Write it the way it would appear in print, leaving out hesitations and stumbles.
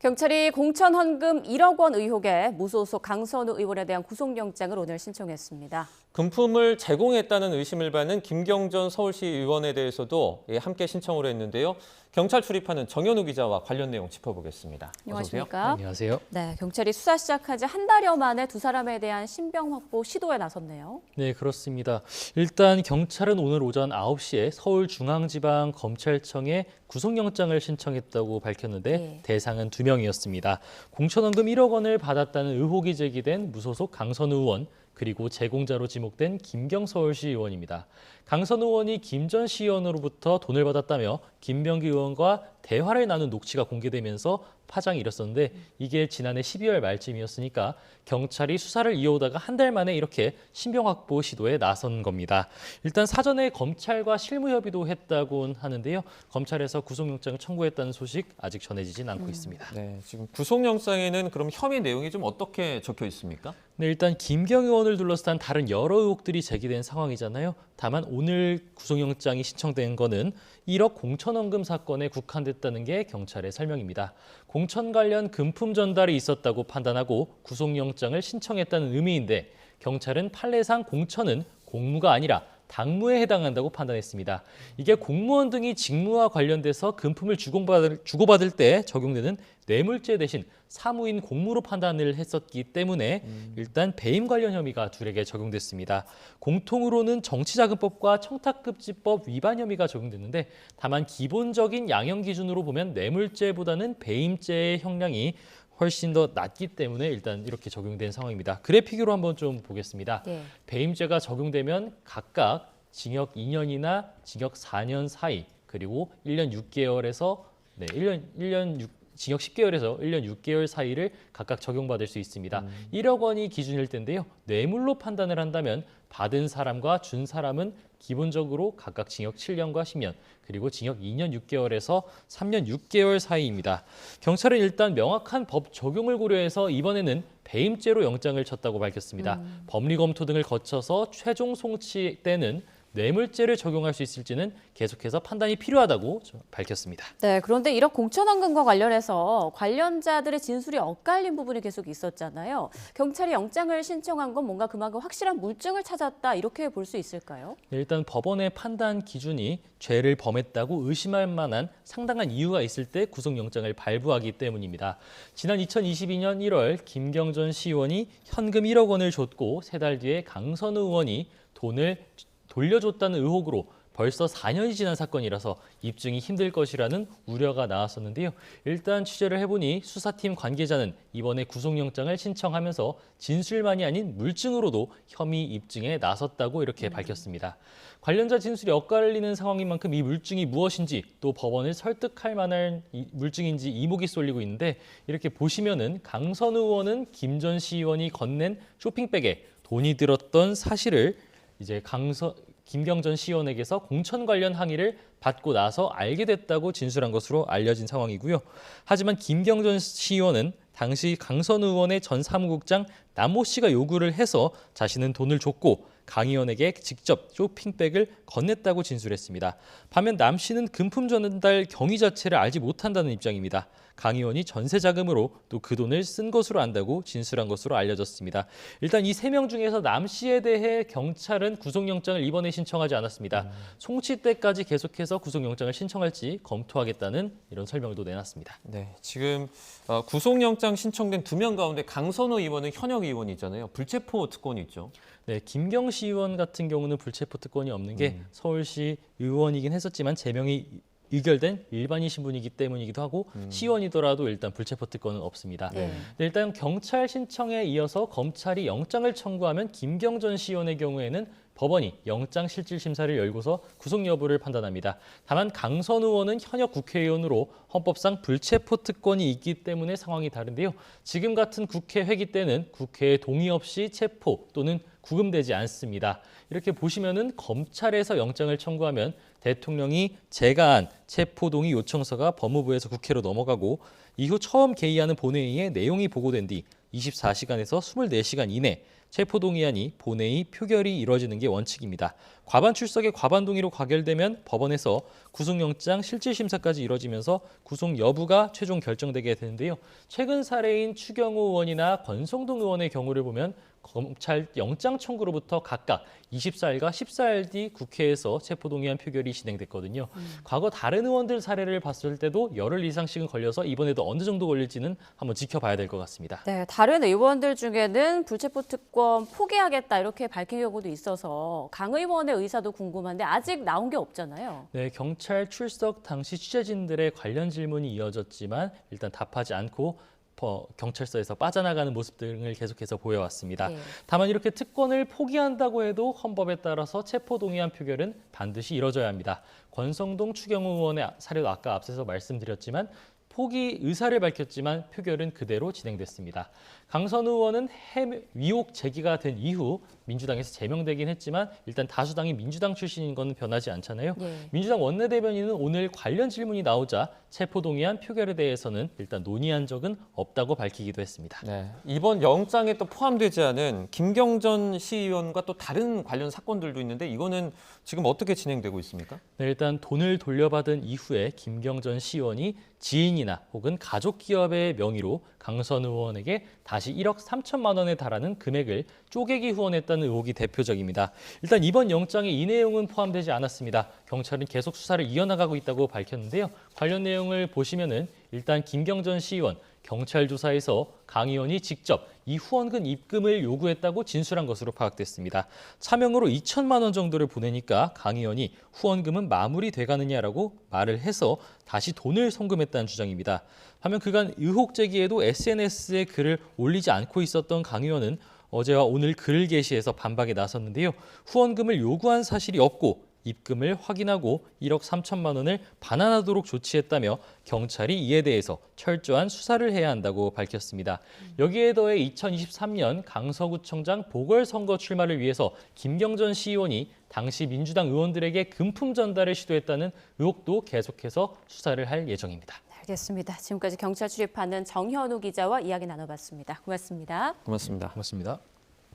경찰이 공천 헌금 1억 원 의혹에 무소속 강선우 의원에 대한 구속영장을 오늘 신청했습니다. 금품을 제공했다는 의심을 받는 김경전 서울시 의원에 대해서도 함께 신청을 했는데요. 경찰 출입하는 정현우 기자와 관련 내용 짚어보겠습니다. 안녕하십니까? 안녕하세요. 네, 경찰이 수사 시작한 지 한 달여 만에 두 사람에 대한 신병 확보 시도에 나섰네요. 네, 그렇습니다. 일단 경찰은 오늘 오전 9시에 서울중앙지방검찰청에 구속영장을 신청했다고 밝혔는데 대상은 2명이었습니다. 공천원금 1억 원을 받았다는 의혹이 제기된 무소속 강선우 의원, 그리고 제공자로 지목된 김경서울시 의원입니다. 강선우 의원이 김 전 시의원으로부터 돈을 받았다며 김병기 의원과 대화를 나눈 녹취가 공개되면서 파장이 일었었는데 이게 지난해 12월 말쯤이었으니까 경찰이 수사를 이어오다가 한 달 만에 이렇게 신병 확보 시도에 나선 겁니다. 일단 사전에 검찰과 실무 협의도 했다고 하는데요. 검찰에서 구속영장을 청구했다는 소식 아직 전해지진 않고 있습니다. 네, 지금 구속영장에는 그럼 혐의 내용이 좀 어떻게 적혀 있습니까? 네, 일단 김경 의원을 둘러싼 다른 여러 의혹들이 제기된 상황이잖아요. 다만 오늘 구속영장이 신청된 거는 1억 공천원금 사건에 국한됐다는 게 경찰의 설명입니다. 공천 관련 금품 전달이 있었다고 판단하고 구속영장을 신청했다는 의미인데 경찰은 판례상 공천은 공무가 아니라 당무에 해당한다고 판단했습니다. 이게 공무원 등이 직무와 관련돼서 금품을 주고받을 때 적용되는 뇌물죄 대신 사무인 공무로 판단을 했었기 때문에 일단 배임 관련 혐의가 둘에게 적용됐습니다. 공통으로는 정치자금법과 청탁급지법 위반 혐의가 적용됐는데 다만 기본적인 양형 기준으로 보면 뇌물죄보다는 배임죄의 형량이 훨씬 더 낮기 때문에 일단 이렇게 적용된 상황입니다. 그래픽으로 한번 좀 보겠습니다. 배임죄가 적용되면 각각 징역 2년이나 징역 4년 사이, 그리고 1년 6개월에서 징역 10개월에서 1년 6개월 사이를 각각 적용받을 수 있습니다. 1억 원이 기준일 텐데요. 뇌물로 판단을 한다면 받은 사람과 준 사람은 기본적으로 각각 징역 7년과 10년, 그리고 징역 2년 6개월에서 3년 6개월 사이입니다. 경찰은 일단 명확한 법 적용을 고려해서 이번에는 배임죄로 영장을 쳤다고 밝혔습니다. 법리 검토 등을 거쳐서 최종 송치 때는 뇌물죄를 적용할 수 있을지는 계속해서 판단이 필요하다고 밝혔습니다. 네, 그런데 1억 공천원금과 관련해서 관련자들의 진술이 엇갈린 부분이 계속 있었잖아요. 경찰이 영장을 신청한 건 뭔가 그만큼 확실한 물증을 찾았다 이렇게 볼 수 있을까요? 네, 일단 법원의 판단 기준이 죄를 범했다고 의심할 만한 상당한 이유가 있을 때 구속영장을 발부하기 때문입니다. 지난 2022년 1월 김경전 시의원이 현금 1억 원을 줬고 3달 뒤에 강선우 의원이 돈을 돌려줬다는 의혹으로 벌써 4년이 지난 사건이라서 입증이 힘들 것이라는 우려가 나왔었는데요. 일단 취재를 해보니 수사팀 관계자는 이번에 구속영장을 신청하면서 진술만이 아닌 물증으로도 혐의 입증에 나섰다고 이렇게 밝혔습니다. 관련자 진술이 엇갈리는 상황인 만큼 이 물증이 무엇인지 또 법원을 설득할 만한 물증인지 이목이 쏠리고 있는데 이렇게 보시면은 강선우 의원은 김 전 시의원이 건넨 쇼핑백에 돈이 들었던 사실을 이제 김경전 시의원에게서 공천 관련 항의를 받고 나서 알게 됐다고 진술한 것으로 알려진 상황이고요. 하지만 김경전 시의원은 당시 강선우 의원의 전 사무국장 남모 씨가 요구를 해서 자신은 돈을 줬고 강 의원에게 직접 쇼핑백을 건넸다고 진술했습니다. 반면 남 씨는 금품 전달 경위 자체를 알지 못한다는 입장입니다. 강 의원이 전세 자금으로 또 그 돈을 쓴 것으로 안다고 진술한 것으로 알려졌습니다. 일단 이 3명 중에서 남 씨에 대해 경찰은 구속영장을 이번에 신청하지 않았습니다. 송치 때까지 계속해서 구속영장을 신청할지 검토하겠다는 이런 설명도 내놨습니다. 네, 지금 구속영장 신청된 2명 가운데 강선우 의원은 현역 의원이잖아요. 불체포 특권이 있죠. 네, 김경시 의원 같은 경우는 불체포 특권이 없는 게 서울시 의원이긴 했었지만 제명이 의결된 일반인 신분이기 때문이기도 하고 시의원이더라도 일단 불체포 특권은 없습니다. 네, 일단 경찰 신청에 이어서 검찰이 영장을 청구하면 김경전 시의원의 경우에는 법원이 영장 실질 심사를 열고서 구속 여부를 판단합니다. 다만 강선우 의원은 현역 국회의원으로 헌법상 불체포 특권이 있기 때문에 상황이 다른데요. 지금 같은 국회 회기 때는 국회의 동의 없이 체포 또는 구금되지 않습니다. 이렇게 보시면은 검찰에서 영장을 청구하면 대통령이 제가한 체포동의 요청서가 법무부에서 국회로 넘어가고 이후 처음 개의하는 본회의에 내용이 보고된 뒤 24시간에서 24시간 이내 체포동의안이 본회의 표결이 이뤄지는 게 원칙입니다. 과반 출석에 과반 동의로 가결되면 법원에서 구속영장 실질심사까지 이뤄지면서 구속 여부가 최종 결정되게 되는데요. 최근 사례인 추경호 의원이나 권성동 의원의 경우를 보면 검찰 영장 청구로부터 각각 24일과 14일 뒤 국회에서 체포동의안 표결이 진행됐거든요. 과거 다른 의원들 사례를 봤을 때도 열흘 이상씩은 걸려서 이번에도 어느 정도 걸릴지는 한번 지켜봐야 될 것 같습니다. 네, 다른 의원들 중에는 불체포 특권 포기하겠다 이렇게 밝힌 경우도 있어서 강 의원의 의사도 궁금한데 아직 나온 게 없잖아요. 네, 경찰 출석 당시 취재진들의 관련 질문이 이어졌지만 일단 답하지 않고 경찰서에서 빠져나가는 모습 등을 계속해서 보여왔습니다. 네. 다만 이렇게 특권을 포기한다고 해도 헌법에 따라서 체포동의안 표결은 반드시 이뤄져야 합니다. 권성동 추경호 의원의 사례도 아까 앞서서 말씀드렸지만 포기 의사를 밝혔지만 표결은 그대로 진행됐습니다. 강선우 의원은 위혹 제기가 된 이후 민주당에서 제명되긴 했지만 일단 다수당이 민주당 출신인 건 변하지 않잖아요. 네. 민주당 원내대변인은 오늘 관련 질문이 나오자 체포동의안 표결에 대해서는 일단 논의한 적은 없다고 밝히기도 했습니다. 네, 이번 영장에 또 포함되지 않은 김경전 시의원과 또 다른 관련 사건들도 있는데 이거는 지금 어떻게 진행되고 있습니까? 네, 일단 돈을 돌려받은 이후에 김경전 시의원이 지인이나 혹은 가족 기업의 명의로 강선우 의원에게 다시 1억 3천만 원에 달하는 금액을 쪼개기 후원했다는 의혹이 대표적입니다. 일단 이번 영장에 이 내용은 포함되지 않았습니다. 경찰은 계속 수사를 이어나가고 있다고 밝혔는데요. 관련 내용을 보시면은 일단 김경전 시의원 경찰 조사에서 강 의원이 직접 이 후원금 입금을 요구했다고 진술한 것으로 파악됐습니다. 차명으로 2천만 원 정도를 보내니까 강 의원이 후원금은 마무리돼가느냐라고 말을 해서 다시 돈을 송금했다는 주장입니다. 반면 그간 의혹 제기에도 SNS에 글을 올리지 않고 있었던 강 의원은 어제와 오늘 글을 게시해서 반박에 나섰는데요. 후원금을 요구한 사실이 없고 입금을 확인하고 1억 3천만 원을 반환하도록 조치했다며 경찰이 이에 대해서 철저한 수사를 해야 한다고 밝혔습니다. 여기에 더해 2023년 강서구청장 보궐선거 출마를 위해서 김경전 시의원이 당시 민주당 의원들에게 금품 전달을 시도했다는 의혹도 계속해서 수사를 할 예정입니다. 알겠습니다. 지금까지 경찰 출입하는 정현우 기자와 이야기 나눠봤습니다. 고맙습니다. 고맙습니다. 고맙습니다.